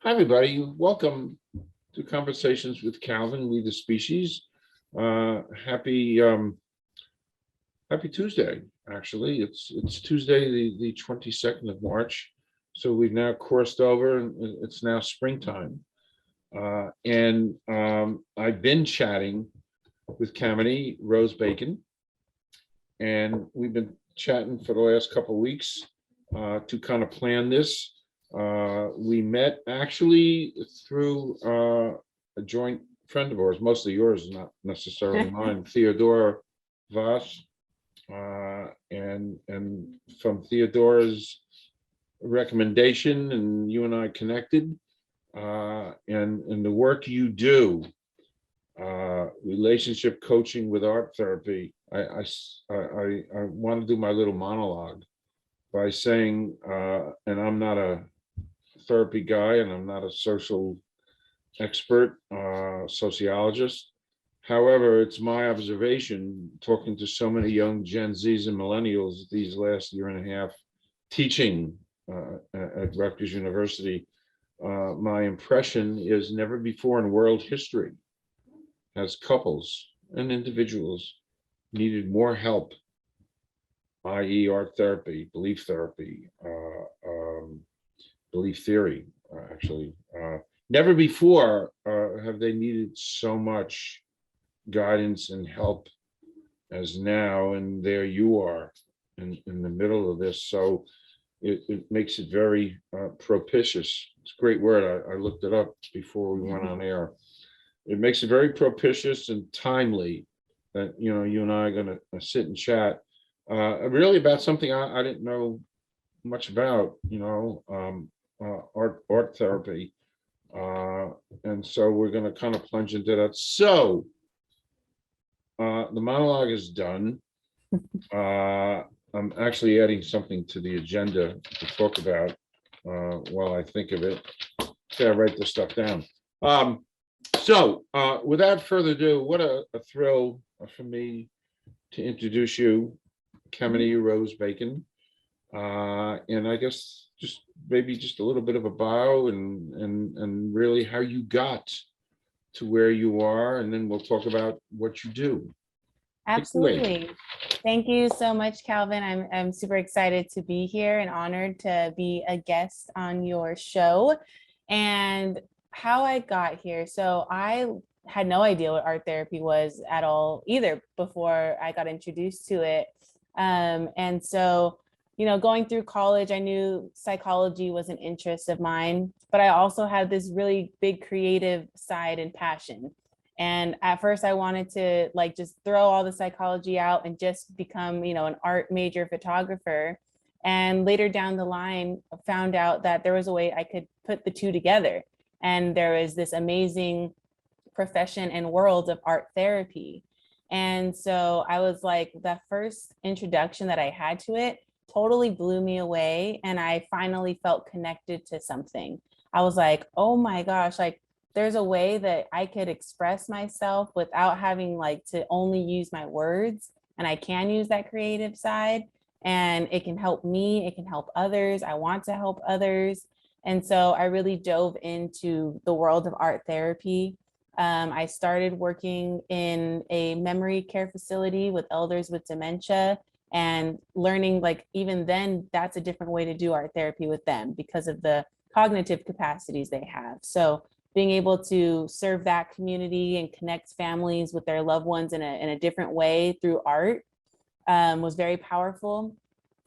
Hi, everybody. Welcome to Conversations with Calvin, We the Species. Happy Happy Tuesday, actually. It's Tuesday, the 22nd of March. So we've now crossed over and it's now springtime. And I've been chatting with Kamene Bacon, and we've been chatting for the last couple of weeks to kind of plan this. We met actually through a joint friend of ours, mostly yours, not necessarily mine, Theodora Voss. And from Theodora's recommendation, and you and I connected, and the work you do, relationship coaching with art therapy. I want to do my little monologue by saying, and I'm not a therapy guy, and I'm not a social expert, sociologist. However, it's my observation, talking to so many young Gen Zs and millennials these last year and a half, teaching at Rutgers University, my impression is never before in world history has couples and individuals needed more help, i.e. art therapy, belief therapy, belief theory, actually. Never before have they needed so much guidance and help as now, and there you are in the middle of this. So it makes it very propitious. It's a great word. I looked it up before we went on air. It makes it very propitious and timely that, you know, you and I are going to sit and chat really about something I didn't know much about, you know, art therapy. And so we're going to kind of plunge into that. So the monologue is done. I'm actually adding something to the agenda to talk about while I think of it. Okay, I write this stuff down. So without further ado, what a thrill for me to introduce you, Kamene Bacon. And I guess just maybe just a little bit of a bio and really how you got to where you are, and then we'll talk about what you do. Absolutely. Thank you so much, Calvin. I'm super excited to be here and honored to be a guest on your show. And how I got here. So I had no idea what art therapy was at all either before I got introduced to it. And so, you know, going through college, I knew psychology was an interest of mine, but I also had this really big creative side and passion. And at first I wanted to like just throw all the psychology out and just become, you know, an art major photographer. And later down the line, found out that there was a way I could put the two together. And there is this amazing profession and world of art therapy. And so I was like, the first introduction that I had to it totally blew me away. And I finally felt connected to something. I was like, oh my gosh, like there's a way that I could express myself without having like to only use my words. And I can use that creative side, and it can help me, it can help others. I want to help others. And so I really dove into the world of art therapy. I started working in a memory care facility with elders with dementia, and learning like even then that's a different way to do art therapy with them because of the cognitive capacities they have. So being able to serve that community and connect families with their loved ones in a different way through art was very powerful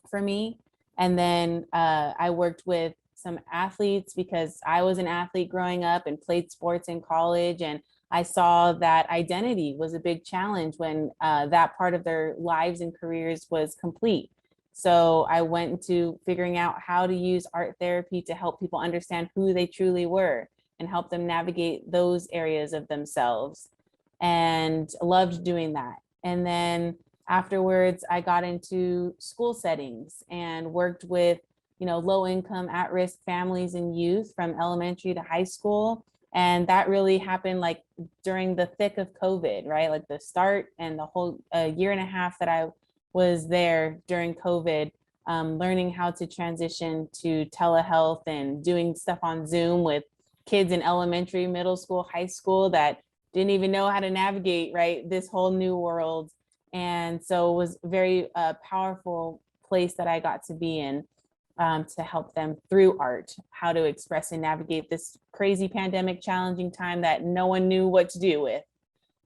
for me. And then I worked with some athletes because I was an athlete growing up and played sports in college. And I saw that identity was a big challenge when that part of their lives and careers was complete. So I went into figuring out how to use art therapy to help people understand who they truly were and help them navigate those areas of themselves, and loved doing that. And then afterwards, I got into school settings and worked with, you know, low income, at-risk families and youth from elementary to high school. And that really happened like during the thick of COVID, right? Like the start and the whole year and a half that I was there during COVID, learning how to transition to telehealth and doing stuff on Zoom with kids in elementary, middle school, high school that didn't even know how to navigate, right, this whole new world. And so it was a very powerful place that I got to be in, to help them through art, how to express and navigate this crazy pandemic challenging time that no one knew what to do with.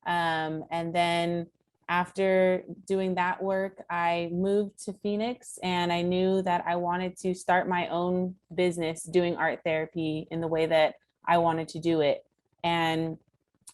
And then after doing that work, I moved to Phoenix, and I knew that I wanted to start my own business doing art therapy in the way that I wanted to do it. And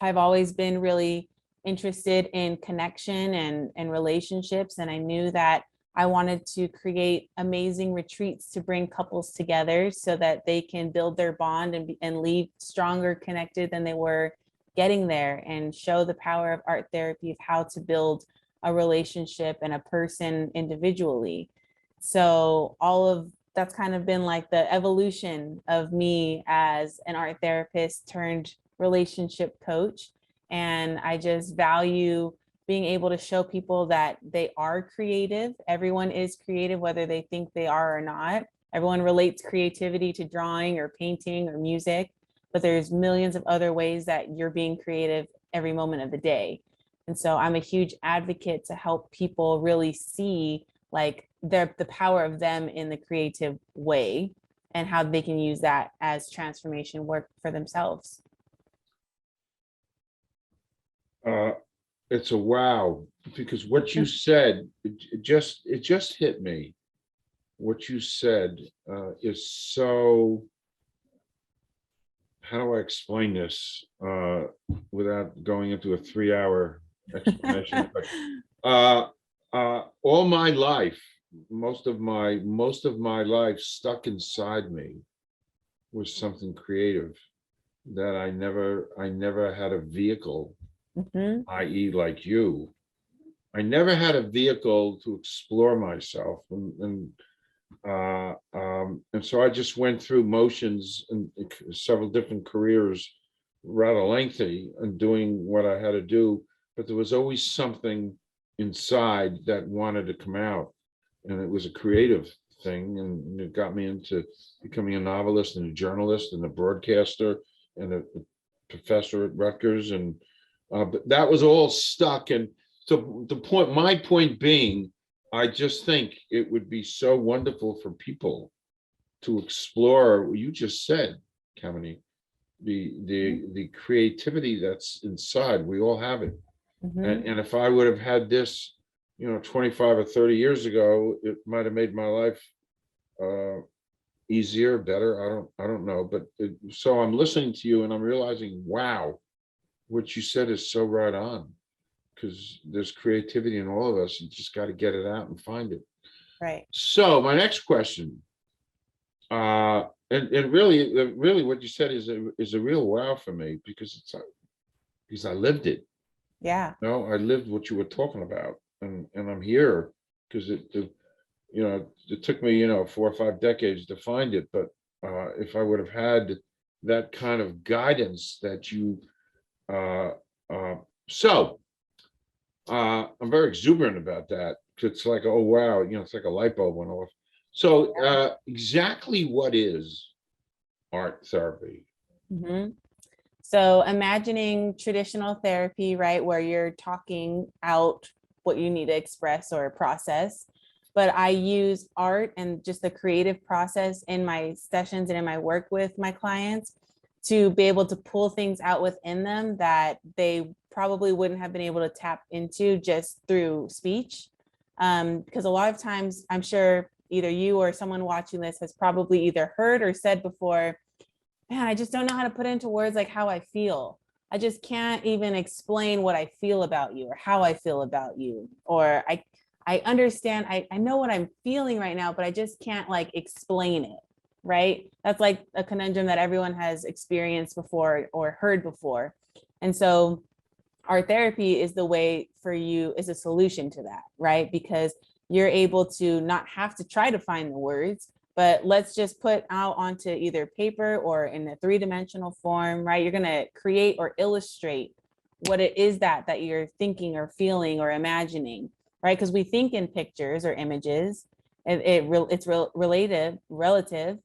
I've always been really interested in connection and relationships. And I knew that I wanted to create amazing retreats to bring couples together so that they can build their bond and leave stronger connected than they were getting there, and show the power of art therapy of how to build a relationship and a person individually. So all of that's kind of been like the evolution of me as an art therapist turned relationship coach. And I just value being able to show people that they are creative. Everyone is creative, whether they think they are or not. Everyone relates creativity to drawing or painting or music, but there's millions of other ways that you're being creative every moment of the day. And so I'm a huge advocate to help people really see like the power of them in the creative way and how they can use that as transformation work for themselves. It's a wow, because what you said, it just hit me. What you said is so, how do I explain this without going into a 3-hour explanation? But all my life, most of my life stuck inside me was something creative that I never had a vehicle, i.e. like you. I never had a vehicle to explore myself, and so I just went through motions and several different careers, rather lengthy, and doing what I had to do. But there was always something inside that wanted to come out, and it was a creative thing, and it got me into becoming a novelist and a journalist and a broadcaster and a professor at Rutgers, and but that was all stuck. And so my point being, I just think it would be so wonderful for people to explore what you just said, Kamene, the creativity that's inside. We all have it. And if I would have had this, 25 or 30 years ago, it might have made my life easier, better. I don't know. But so I'm listening to you and I'm realizing, wow, what you said is so right on. Because there's creativity in all of us. You just got to get it out and find it. Right. So my next question, and really what you said is a real wow for me, because I lived it. Yeah. I lived what you were talking about, and I'm here because it took me 4 or 5 decades to find it. But if I would have had that kind of guidance that you, I'm very exuberant about that. It's like, oh wow, it's like a light bulb went off. So exactly what is art therapy? So imagining traditional therapy, right, where you're talking out what you need to express or process, but I use art and just the creative process in my sessions and in my work with my clients to be able to pull things out within them that they probably wouldn't have been able to tap into just through speech. Because a lot of times, I'm sure either you or someone watching this has probably either heard or said before, man, I just don't know how to put into words like how I feel. I just can't even explain what I feel about you or how I feel about you. Or I understand, I know what I'm feeling right now, but I just can't like explain it, right? That's like a conundrum that everyone has experienced before or heard before. And so art therapy is the way for you, is a solution to that, right? Because you're able to not have to try to find the words, but let's just put out onto either paper or in a 3-dimensional form, right? You're going to create or illustrate what it is that you're thinking or feeling or imagining, right? Because we think in pictures or images, it's relative,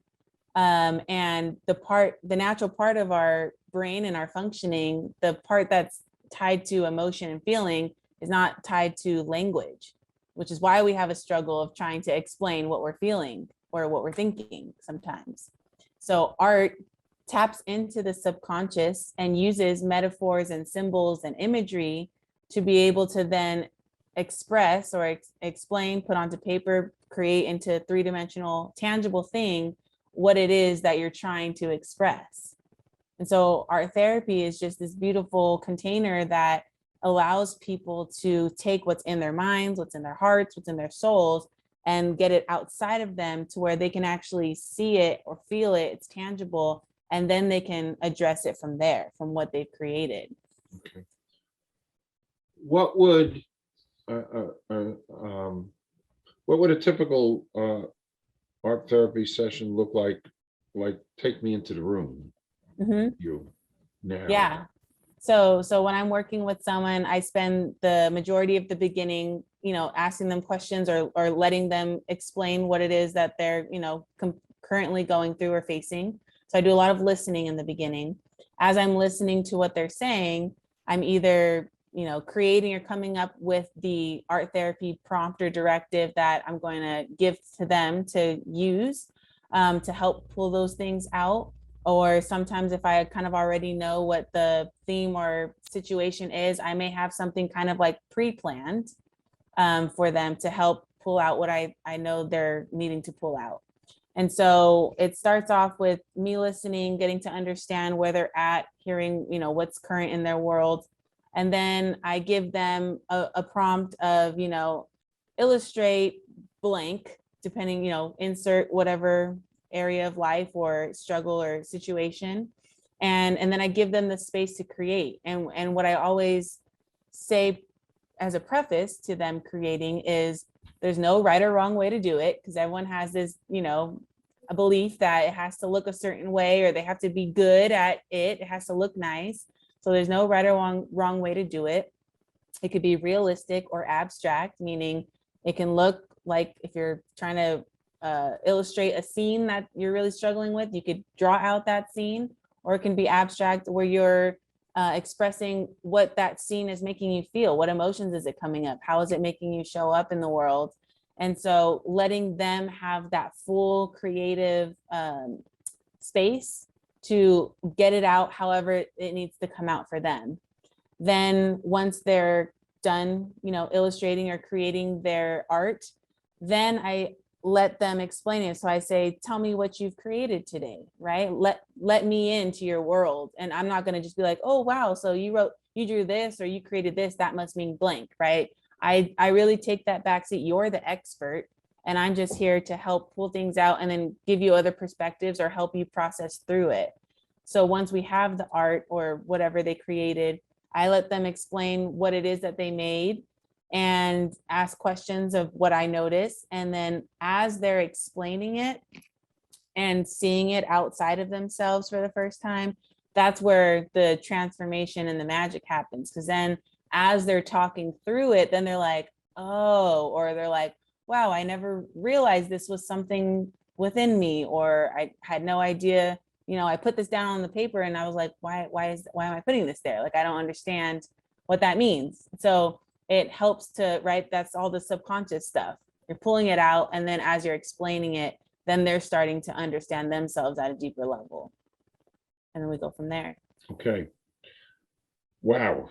And the natural part of our brain and our functioning, the part that's tied to emotion and feeling is not tied to language, which is why we have a struggle of trying to explain what we're feeling or what we're thinking sometimes. So art taps into the subconscious and uses metaphors and symbols and imagery to be able to then express or explain, put onto paper, create into a three-dimensional tangible thing what it is that you're trying to express. And so art therapy is just this beautiful container that allows people to take what's in their minds, what's in their hearts, what's in their souls, and get it outside of them to where they can actually see it or feel it, it's tangible, and then they can address it from there, from what they've created. Okay. What would a typical art therapy session look like? Like, take me into the room. Mm-hmm. You now. Yeah. So when I'm working with someone, I spend the majority of the beginning, asking them questions or letting them explain what it is that they're, currently going through or facing. So I do a lot of listening in the beginning. As I'm listening to what they're saying, I'm either, creating or coming up with the art therapy prompt or directive that I'm going to give to them to use to help pull those things out. Or sometimes if I kind of already know what the theme or situation is, I may have something kind of like pre-planned for them to help pull out what I know they're needing to pull out. And so it starts off with me listening, getting to understand where they're at, hearing, what's current in their world. And then I give them a prompt of, illustrate blank, depending, insert whatever area of life or struggle or situation. And then I give them the space to create. And what I always say as a preface to them creating is there's no right or wrong way to do it, because everyone has this, a belief that it has to look a certain way or they have to be good at it. It has to look nice. So there's no right or wrong way to do it. It could be realistic or abstract, meaning it can look like if you're trying to illustrate a scene that you're really struggling with, you could draw out that scene, or it can be abstract where you're expressing what that scene is making you feel. What emotions is it coming up? How is it making you show up in the world? And so letting them have that full creative space to get it out however it needs to come out for them. Then once they're done, illustrating or creating their art, then I let them explain it. So I say, tell me what you've created today, right? Let me into your world. And I'm not going to just be like, oh, wow, so you drew this or you created this, that must mean blank, right? I really take that backseat. You're the expert, and I'm just here to help pull things out and then give you other perspectives or help you process through it. So once we have the art or whatever they created, I let them explain what it is that they made and ask questions of what I notice. And then as they're explaining it and seeing it outside of themselves for the first time, that's where the transformation and the magic happens. Because then as they're talking through it, then they're like, oh, or they're like, wow, I never realized this was something within me, or I had no idea, I put this down on the paper and I was like, why am I putting this there? Like, I don't understand what that means. So it helps to, right, that's all the subconscious stuff. You're pulling it out, and then as you're explaining it, then they're starting to understand themselves at a deeper level. And then we go from there. Okay. Wow.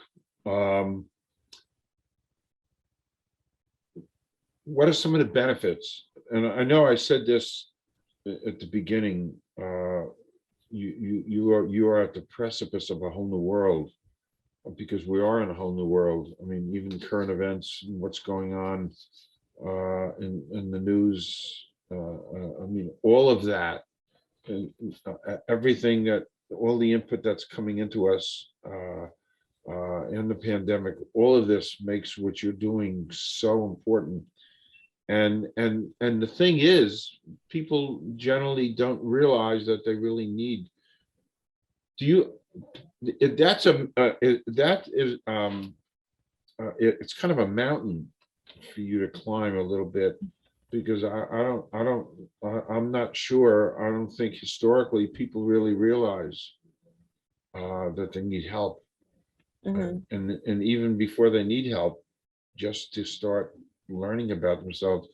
What are some of the benefits? And I know I said this at the beginning. You are at the precipice of a whole new world, because we are in a whole new world. I mean, even current events and what's going on in the news. I mean, all of that, and everything that, all the input that's coming into us in the pandemic, all of this makes what you're doing so important. And the thing is, people generally don't realize that they really need. Do you? That's that is it's kind of a mountain for you to climb a little bit, because I'm not sure, I don't think historically people really realize that they need help. Mhm. And even before they need help, just to start learning about themselves,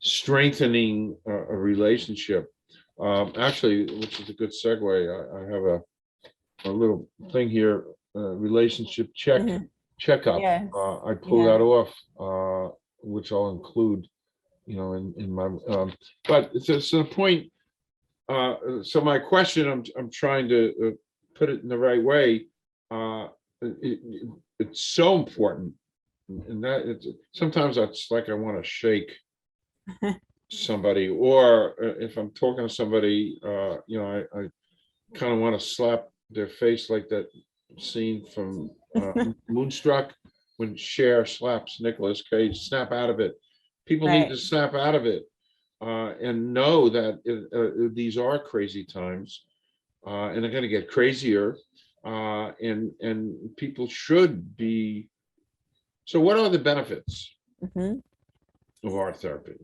strengthening a relationship. Actually, which is a good segue, I have a little thing here, relationship Mhm. checkup. Yes. I pull Yeah. that off, which I'll include, in my, but so the point, so my question, I'm trying to put it in the right way. It's so important, and that it's sometimes it's like I want to shake somebody, or if I'm talking to somebody, I kind of want to slap their face, like that scene from Moonstruck when Cher slaps Nicolas Cage. Snap out of it. People need to Right. snap out of it, and know that these are crazy times, and they're going to get crazier, and people should be. So, what are the benefits Mhm. of art therapy?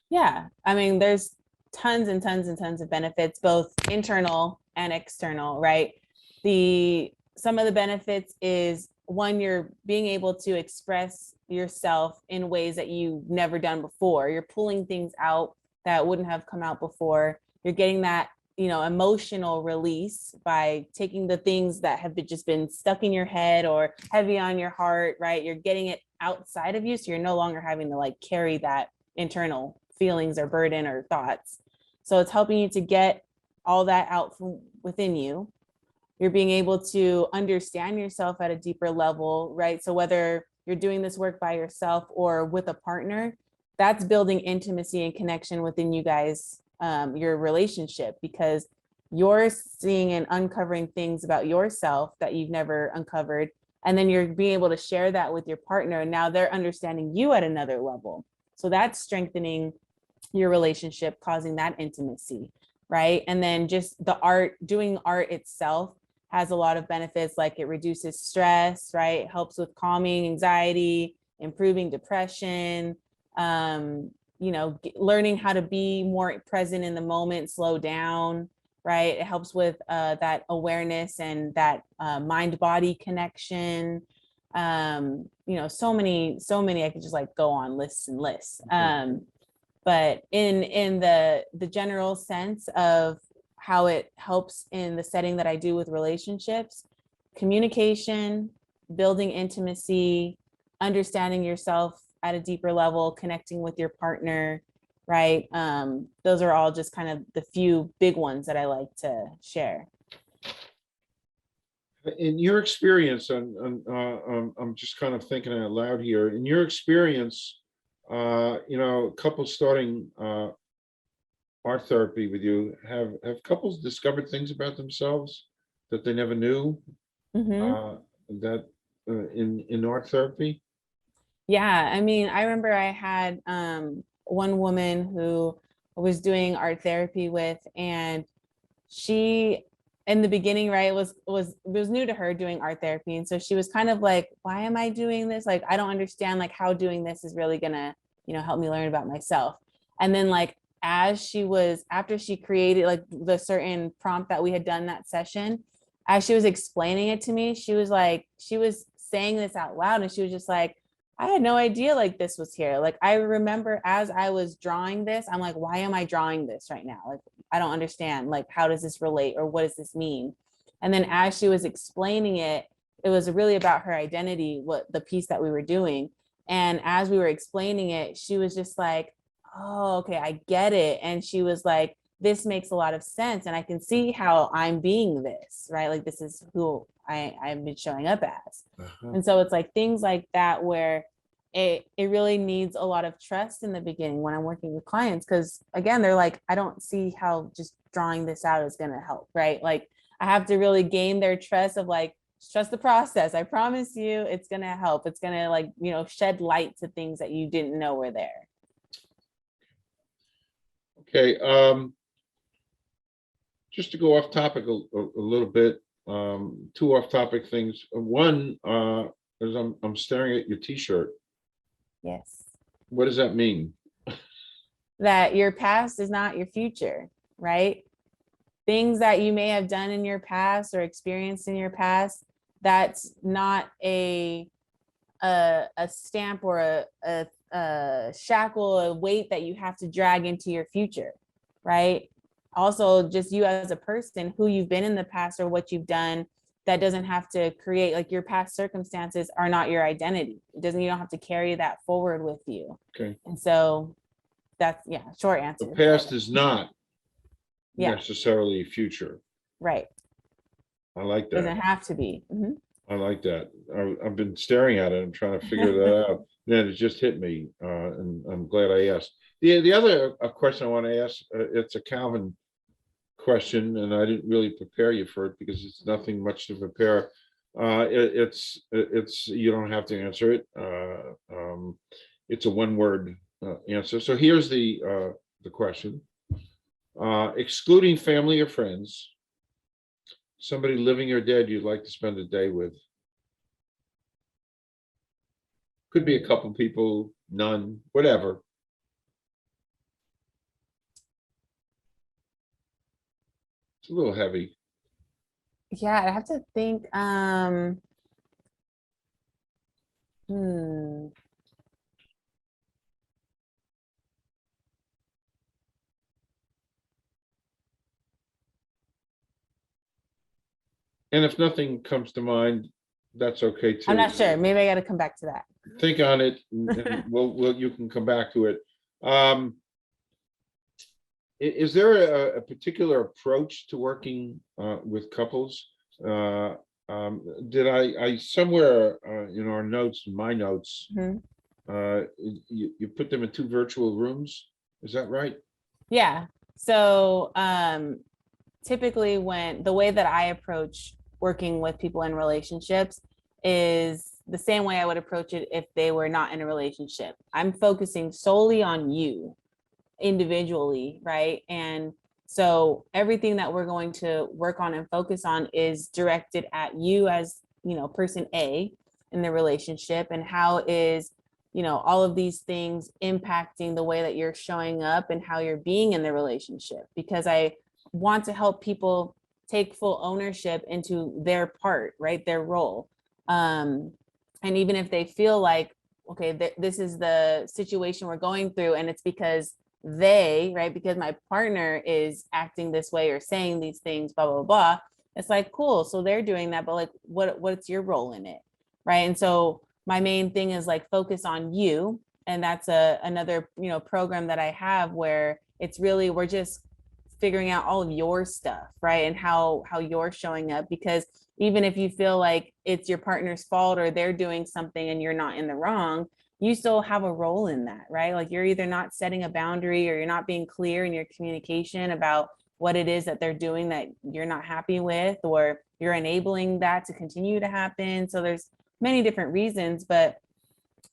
Yeah. I mean, there's tons and tons and tons of benefits, both internal and external, right? The some of the benefits is one, you're being able to express yourself in ways that you've never done before. You're pulling things out that wouldn't have come out before. You're getting that, emotional release by taking the things that have just been stuck in your head or heavy on your heart, right? You're getting it outside of you. So you're no longer having to like carry that internal feelings or burden or thoughts. So it's helping you to get all that out from within you. You're being able to understand yourself at a deeper level, right? So whether you're doing this work by yourself or with a partner, that's building intimacy and connection within you guys, your relationship, because you're seeing and uncovering things about yourself that you've never uncovered. And then you're being able to share that with your partner. And now they're understanding you at another level. So that's strengthening your relationship, causing that intimacy, right? And then just doing art itself has a lot of benefits, like it reduces stress, right? It helps with calming anxiety, improving depression, learning how to be more present in the moment, slow down, right? It helps with that awareness and that mind-body connection. So many, I could just like go on lists and lists. But in the general sense of how it helps in the setting that I do with relationships, communication, building intimacy, understanding yourself at a deeper level, connecting with your partner, right? Those are all just kind of the few big ones that I like to share. In your experience, I'm just kind of thinking out loud here. In your experience, couples starting art therapy with you, have couples discovered things about themselves that they never knew, Mm-hmm. that in art therapy? Yeah, I mean, I remember I had one woman who I was doing art therapy with, and she in the beginning, right, it was new to her doing art therapy, and so she was kind of like, why am I doing this? Like, I don't understand like how doing this is really gonna, help me learn about myself. And then like after she created like the certain prompt that we had done that session, as she was explaining it to me, she was saying this out loud, and she was just like, I had no idea like this was here. Like I remember as I was drawing this, I'm like, why am I drawing this right now? Like I don't understand. Like how does this relate, or what does this mean? And then as she was explaining it, it was really about her identity, what the piece that we were doing. And as we were explaining it, she was just like, oh, okay, I get it. And she was like, this makes a lot of sense. And I can see how I'm being this, right? Like this is who I've been showing up as. Uh-huh. And so it's like things like that where it really needs a lot of trust in the beginning when I'm working with clients, because again, they're like, I don't see how just drawing this out is going to help, right? Like I have to really gain their trust of like, trust the process. I promise you it's going to help. It's going to like, shed light to things that you didn't know were there. Okay, just to go off topic a little bit, two off topic things. One, is I'm staring at your T-shirt. Yes. What does that mean? that your past is not your future, right? Things that you may have done in your past or experienced in your past, that's not a stamp or a shackle, a weight that you have to drag into your future, right? Also, just you as a person, who you've been in the past or what you've done, that doesn't have to create, like, your past circumstances are not your identity. It doesn't, you don't have to carry that forward with you. Okay. And so that's, yeah, short answer. The past is not Yeah, necessarily future. right. I like Doesn't that. have to be. Mhm. I like that. I've been staring at it and trying to figure that out. Then it just hit me, and I'm glad I asked. The other question I want to ask, it's a Calvin question, and I didn't really prepare you for it because it's nothing much to prepare. It's you don't have to answer it. It's a one-word answer. So here's the question. Excluding family or friends, somebody living or dead you'd like to spend a day with. Could be a couple people, none, whatever. It's a little heavy. Yeah, I have to think. And if nothing comes to mind, that's okay I'm too. not sure. Maybe I got to come back to that. Think on it, and you can come back to it. Is there a particular approach to working with couples? Did I somewhere in our notes, in my notes, Mhm. you put them in 2 virtual rooms? Is that right? Yeah. So typically, when the way that I approach working with people in relationships is the same way I would approach it if they were not in a relationship. I'm focusing solely on you individually, right? And so everything that we're going to work on and focus on is directed at you as, person A in the relationship, and how is, all of these things impacting the way that you're showing up and how you're being in the relationship, because I want to help people take full ownership into their part, right? Their role. And even if they feel like, okay, this is the situation we're going through, and it's because right, because my partner is acting this way or saying these things, blah, blah, blah. It's like, cool. So they're doing that, but like, what's your role in it? Right. And so my main thing is like focus on you. And that's another, program that I have where it's really, we're just figuring out all of your stuff, right? And how you're showing up, because even if you feel like it's your partner's fault or they're doing something and you're not in the wrong, you still have a role in that, right? Like, you're either not setting a boundary or you're not being clear in your communication about what it is that they're doing that you're not happy with, or you're enabling that to continue to happen. So there's many different reasons, but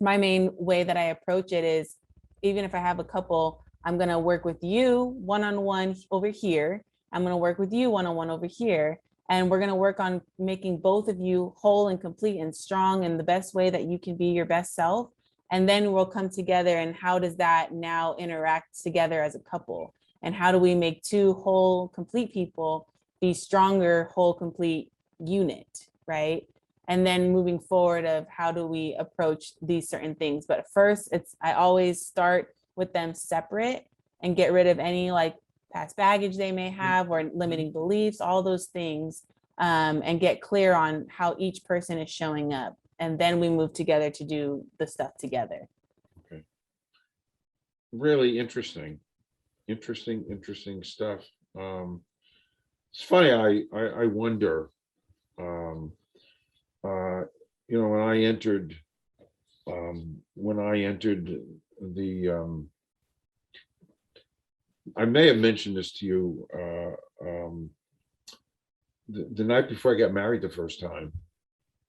my main way that I approach it is, even if I have a couple, I'm going to work with you one-on-one over here. I'm going to work with you one-on-one over here. And we're going to work on making both of you whole and complete and strong in the best way that you can be your best self. And then we'll come together, and how does that now interact together as a couple? And how do we make 2 whole, complete people be stronger, whole, complete unit, right? And then moving forward of how do we approach these certain things. But first, I always start with them separate and get rid of any like past baggage they may have or limiting beliefs, all those things, and get clear on how each person is showing up. And then we move together to do the stuff together. Okay. Really interesting stuff. It's funny. I wonder. When I entered the. I may have mentioned this to you the night before I got married the first time.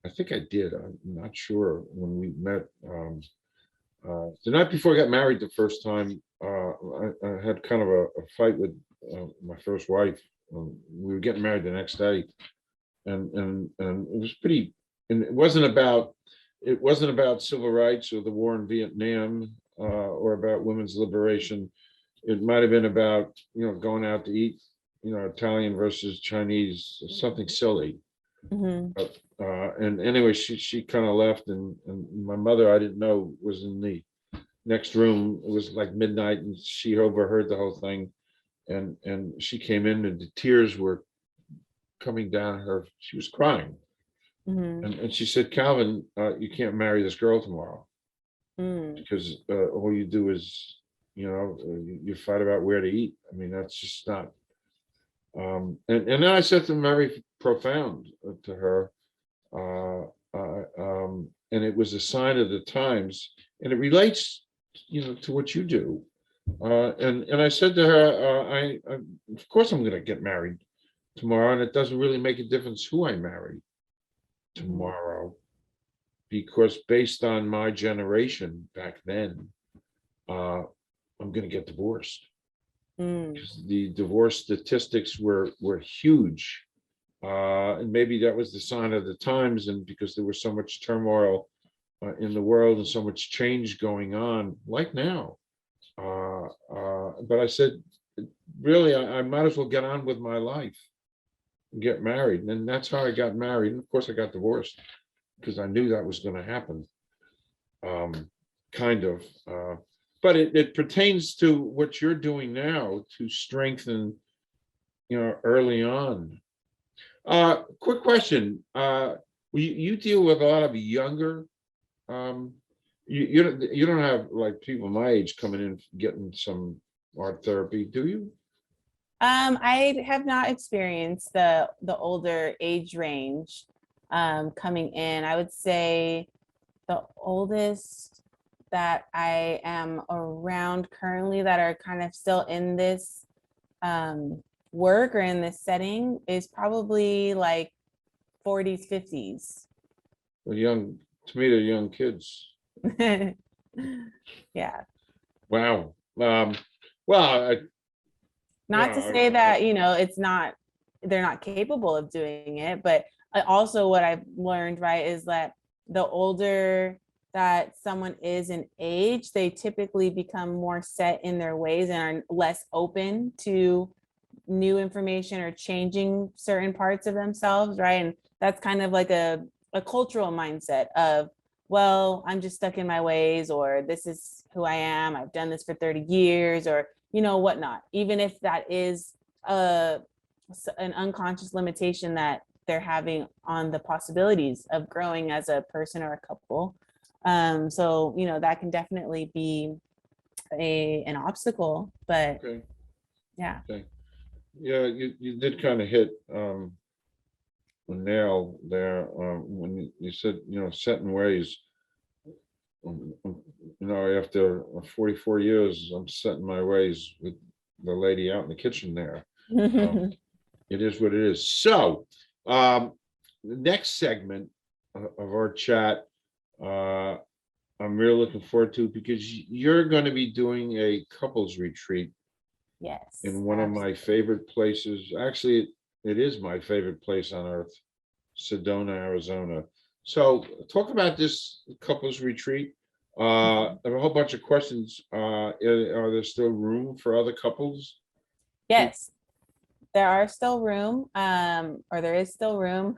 I think I did. I'm not sure when we met. The night before I got married the first time, I had kind of a fight with my first wife. We were getting married the next day, and it was pretty. And it wasn't about civil rights or the war in Vietnam or about women's liberation. it might have been about, going out to eat, Italian versus Chinese, something silly. Mhm. And anyway, she kind of left, and my mother, I didn't know, was in the next room. It was like midnight, and she overheard the whole thing, and she came in, and the tears were coming down her. She was crying, Mhm. and she said, "Calvin, you can't marry this girl tomorrow Mm. because all you do is, you fight about where to eat. I mean, that's just not." And then I said something very profound to her, and it was a sign of the times, and it relates, to what you do. And I said to her, I of course I'm going to get married tomorrow, and it doesn't really make a difference who I marry Mhm. tomorrow, because based on my generation back then, uh, I'm going to get divorced. Mm. Because the divorce statistics were huge, and maybe that was the sign of the times, and because there was so much turmoil in the world and so much change going on, like now. But I said, really, I might as well get on with my life and get married. And that's how I got married. And of course, I got divorced because I knew that was going to happen, um, kind of. But it pertains to what you're doing now to strengthen, early on. Quick question. You deal with a lot of younger, um, you don't have like people my age coming in getting some art therapy, do you? I have not experienced the older age range coming in. I would say the oldest that I am around currently that are kind of still in this um, work or in this setting is probably like 40s, 50s. The young, to me, they're young kids. Yeah. Wow. Well, Not to say that, it's not, they're not capable of doing it, but also what I've learned, right, is that the older that someone is in age, they typically become more set in their ways and are less open to new information or changing certain parts of themselves, right? And that's kind of like a cultural mindset of, well, I'm just stuck in my ways, or this is who I am. I've done this for 30 years, or, whatnot. Even if that is a, an unconscious limitation that they're having on the possibilities of growing as a person or a couple. So, that can definitely be an obstacle, but okay, yeah. okay. Yeah, you did kind of hit a nail there when you said, set in ways. After 44 years, I'm set in my ways with the lady out in the kitchen there. Um, it is what it is. So, the next segment of our chat, uh, I'm really looking forward to, because you're going to be doing a couples retreat Yes, in one of my favorite places. Actually, it is my favorite place on earth, Sedona, Arizona. So, talk about this couples retreat. I have a whole bunch of questions. Are there still room for other couples to? yes, there are still room, or there is still room.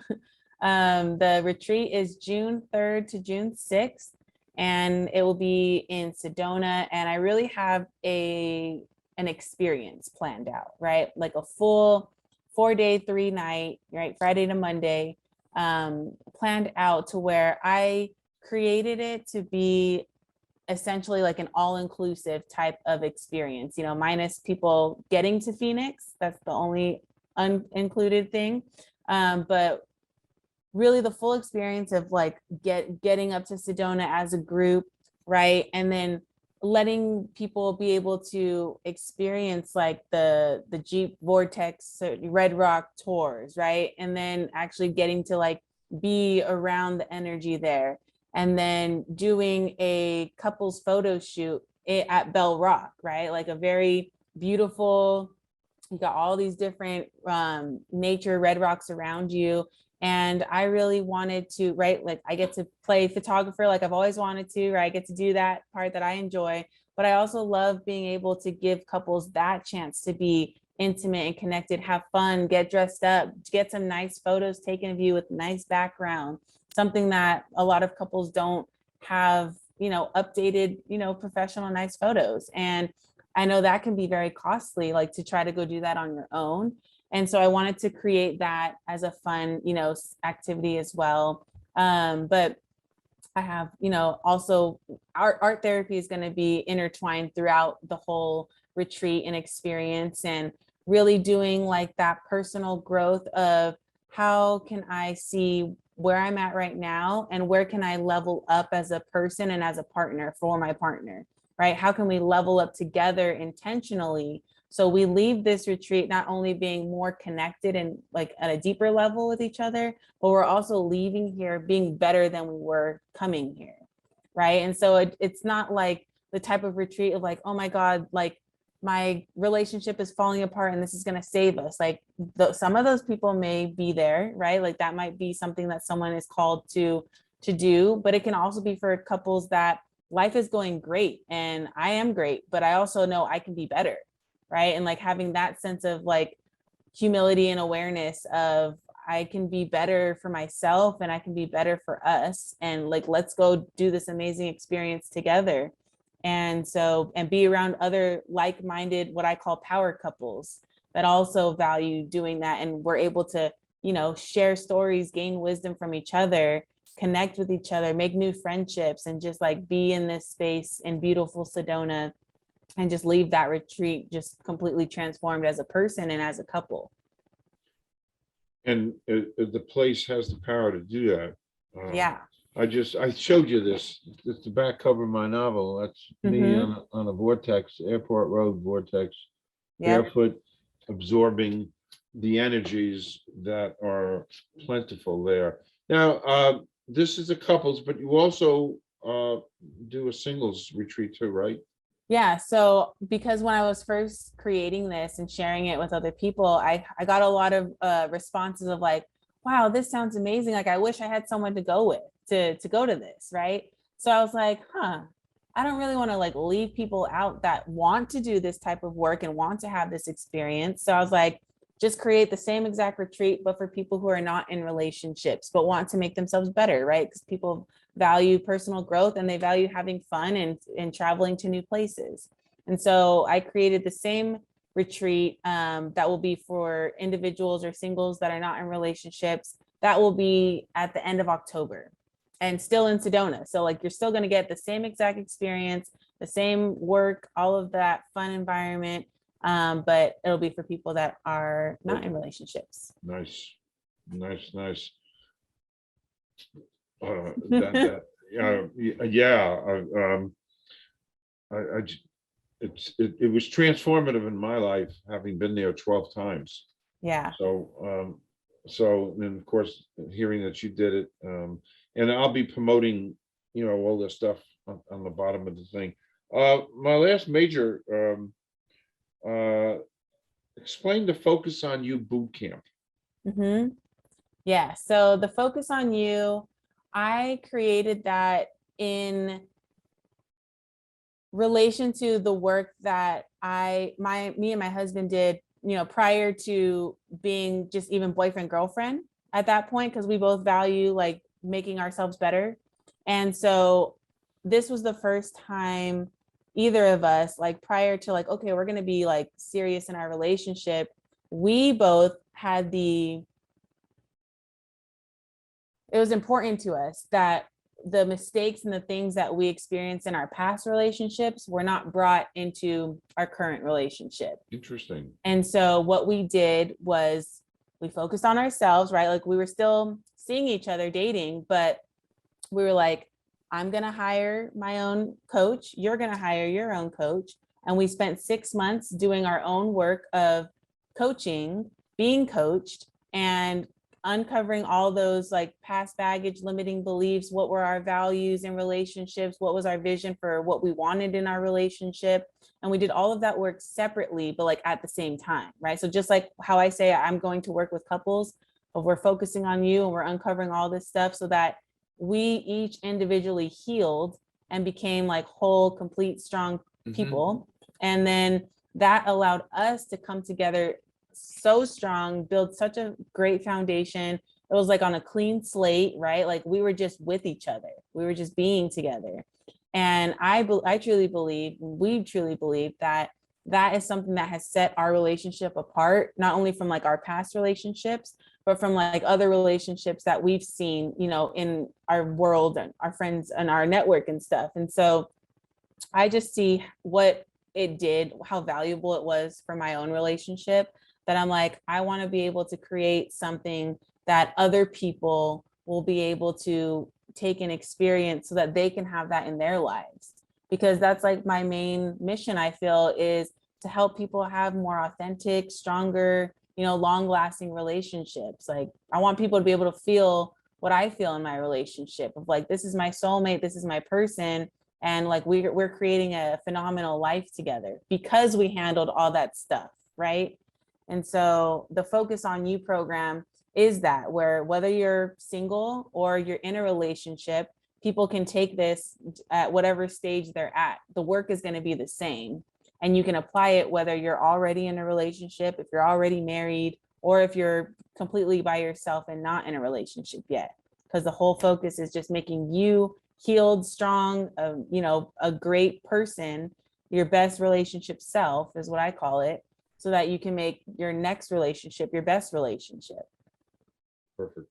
The retreat is June 3rd to June 6th, and it will be in Sedona. And I really have an experience planned out, right? Like a full 4-day, 3-night, right? Friday to Monday, planned out to where I created it to be essentially like an all-inclusive type of experience, minus people getting to Phoenix. That's the only unincluded thing. But really the full experience of like getting up to Sedona as a group, right? And then letting people be able to experience like the Jeep Vortex Red Rock tours, right? And then actually getting to like be around the energy there, and then doing a couples photo shoot at Bell Rock, right? Like a very beautiful, you got all these different nature red rocks around you. And I really wanted to, right, like I get to play photographer like I've always wanted to, right? I get to do that part that I enjoy, but I also love being able to give couples that chance to be intimate and connected, have fun, get dressed up, get some nice photos taken of you with nice background, something that a lot of couples don't have, updated, professional, nice photos. And I know that can be very costly, like to try to go do that on your own. And so I wanted to create that as a fun, activity as well. But I have, also art therapy is going to be intertwined throughout the whole retreat and experience, and really doing like that personal growth of how can I see where I'm at right now and where can I level up as a person and as a partner for my partner, right? How can we level up together intentionally so we leave this retreat not only being more connected and like at a deeper level with each other, but we're also leaving here being better than we were coming here, right? And so it's not like the type of retreat of like, oh my God, like my relationship is falling apart and this is going to save us. Like some of those people may be there, right? Like that might be something that someone is called to do, but it can also be for couples that life is going great and I am great, but I also know I can be better, right? And like having that sense of like humility and awareness of I can be better for myself and I can be better for us. And like, let's go do this amazing experience together. And so, and be around other like-minded, what I call power couples that also value doing that. And we're able to, share stories, gain wisdom from each other, connect with each other, make new friendships, and just like be in this space in beautiful Sedona and just leave that retreat just completely transformed as a person and as a couple. And the place has the power to do that. Yeah. I showed you this. It's the back cover of my novel. That's me on a vortex, airport road vortex, barefoot, absorbing the energies that are plentiful there. Now, this is a couples, but you also do a singles retreat too, right? Yeah. So because when I was first creating this and sharing it with other people, I got a lot of responses of like, wow, this sounds amazing. Like, I wish I had someone to go with to go to this. Right. So I was like, I don't really want to like leave people out that want to do this type of work and want to have this experience. So I was like, just create the same exact retreat, but for people who are not in relationships, but want to make themselves better. Right. Because people value personal growth and they value having fun and traveling to new places. And so I created the same retreat that will be for individuals or singles that are not in relationships. That will be at the end of October and still in Sedona. So like you're still going to get the same exact experience, the same work, all of that fun environment, but it'll be for people that are not in relationships. Nice. It was transformative in my life, having been there 12 times. Yeah. So then of course hearing that you did it, and I'll be promoting, all this stuff on the bottom of the thing. My last major, explain the Focus on You boot camp. Yeah. So the Focus on You, I created that in relation to the work that me and my husband did, prior to being just even boyfriend, girlfriend at that point, because we both value like making ourselves better. And so this was the first time either of us, like prior to like, okay, we're going to be like serious in our relationship, we both had it was important to us that the mistakes and the things that we experienced in our past relationships were not brought into our current relationship. Interesting. And so what we did was we focused on ourselves, right? Like we were still seeing each other, dating, but we were like, I'm going to hire my own coach. You're going to hire your own coach. And we spent 6 months doing our own work of coaching, being coached, and uncovering all those like past baggage, limiting beliefs, what were our values in relationships, what was our vision for what we wanted in our relationship. And we did all of that work separately, but like at the same time, right? So just like how I say I'm going to work with couples, but we're focusing on you and we're uncovering all this stuff so that we each individually healed and became like whole, complete, strong people. And then that allowed us to come together so strong, build such a great foundation. It was like on a clean slate, right? Like we were just with each other. We were just being together. And I truly believe, we truly believe that that is something that has set our relationship apart, not only from like our past relationships, but from like other relationships that we've seen, you know, in our world and our friends and our network and stuff. And so I just see what it did, how valuable it was for my own relationship, that I'm like, I want to be able to create something that other people will be able to take and experience so that they can have that in their lives. Because that's like my main mission, I feel, is to help people have more authentic, stronger, you know, long lasting relationships. Like I want people to be able to feel what I feel in my relationship of like, this is my soulmate, this is my person. And like we're creating a phenomenal life together because we handled all that stuff, right? And so the Focus on You program is that, where whether you're single or you're in a relationship, people can take this at whatever stage they're at. The work is going to be the same. And you can apply it whether you're already in a relationship, if you're already married, or if you're completely by yourself and not in a relationship yet. Because the whole focus is just making you healed, strong, you know, a great person, your best relationship self is what I call it, so that you can make your next relationship your best relationship. Perfect.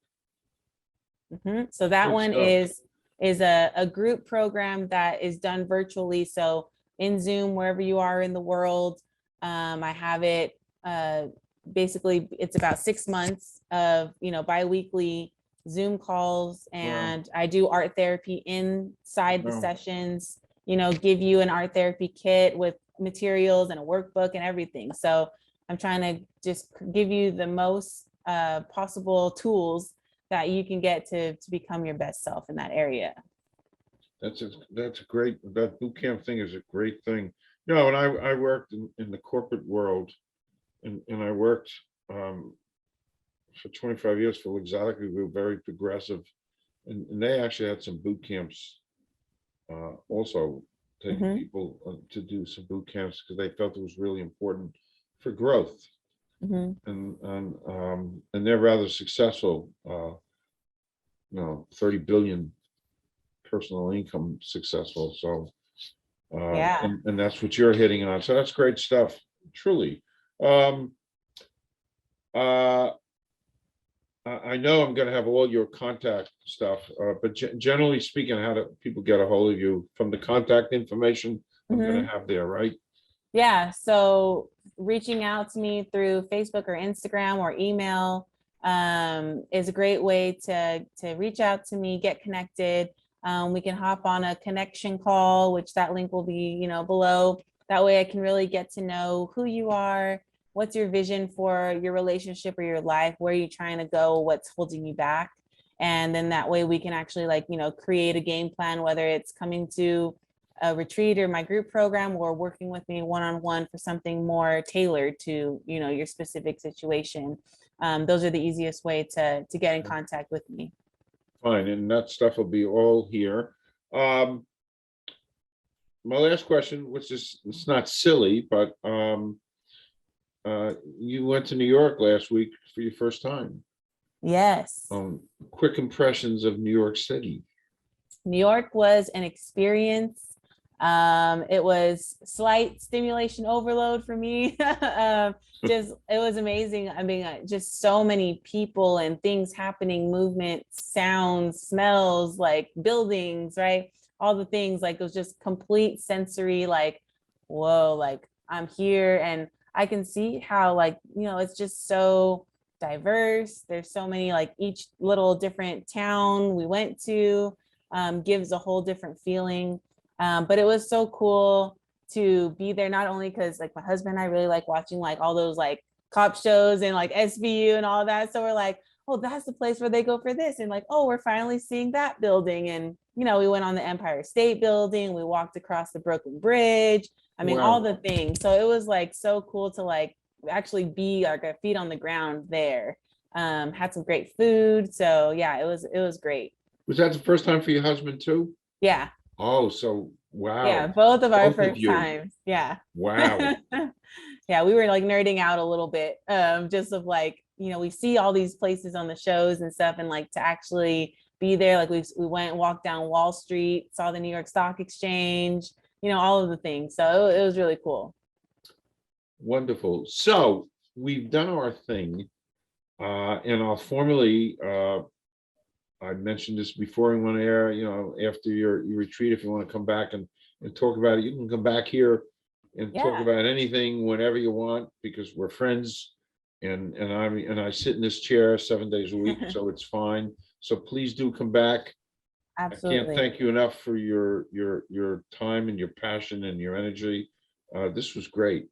So that Good one stuff. is a group program that is done virtually. So in Zoom, wherever you are in the world, I have it. Basically, it's about 6 months of, you know, biweekly Zoom calls, and I do art therapy inside the Wow. sessions, you know, give you an art therapy kit with materials and a workbook and everything. So I'm trying to just give you the most possible tools that you can get to become your best self in that area. That's a great, that boot camp thing is a great thing. No, and I worked in the corporate world, and I worked for 25 years for Exotic. We were very progressive, and they actually had some boot camps, also taking people to do some boot camps because they felt it was really important for growth. And they're rather successful. You know, 30 billion personal income successful. So Yeah. and that's what you're hitting on. So that's great stuff, truly. Um, I know I'm going to have all your contact stuff, but generally speaking, how do people get a hold of you? From the contact information I'm going to have there, right? Yeah. So reaching out to me through Facebook or Instagram or email is a great way to reach out to me, get connected. We can hop on a connection call, which that link will be, you know, below. That way I can really get to know who you are, what's your vision for your relationship or your life, where are you trying to go, what's holding you back. And then that way we can actually, like, you know, create a game plan, whether it's coming to a retreat or my group program, or working with me one-on-one for something more tailored to, you know, your specific situation. Those are the easiest way to get in contact with me. Fine, and that stuff will be all here. My last question, which is, it's not silly, but you went to New York last week for your first time. Yes. Quick impressions of New York City. New York was an experience. It was slight stimulation overload for me. Just, it was amazing. I mean, just so many people and things happening, movement, sounds, smells, like buildings, right? All the things, like it was just complete sensory, like, whoa, like I'm here. And I can see how, like, you know, it's just so diverse. There's so many, like each little different town we went to gives a whole different feeling. But it was so cool to be there, not only because like my husband and I really like watching like all those like cop shows and like SVU and all that. So we're like, oh, that's the place where they go for this. And like, oh, we're finally seeing that building. And, you know, we went on the Empire State Building, we walked across the Brooklyn Bridge. I mean, all the things. So it was like so cool to like actually be like a feet on the ground there. Had some great food. So yeah, it was great. Was that the first time for your husband too? Yeah. Oh, so Yeah, Wow. both of our Both of first you. times. Yeah. Wow. Yeah, we were like nerding out a little bit, just of like, we see all these places on the shows and stuff, and like to actually be there, like we went and walked down Wall Street, saw the New York Stock Exchange, all of the things. So it was really cool. Wonderful. So we've done our thing. And I'll formally, I mentioned this before in one air, after your retreat, if you want to come back and talk about it, you can come back here and talk Yeah, about anything whenever you want, because we're friends. And I sit in this chair 7 days a week, so it's fine. So please do come back. I can't absolutely. thank you enough for your time and your passion and your energy. This was great.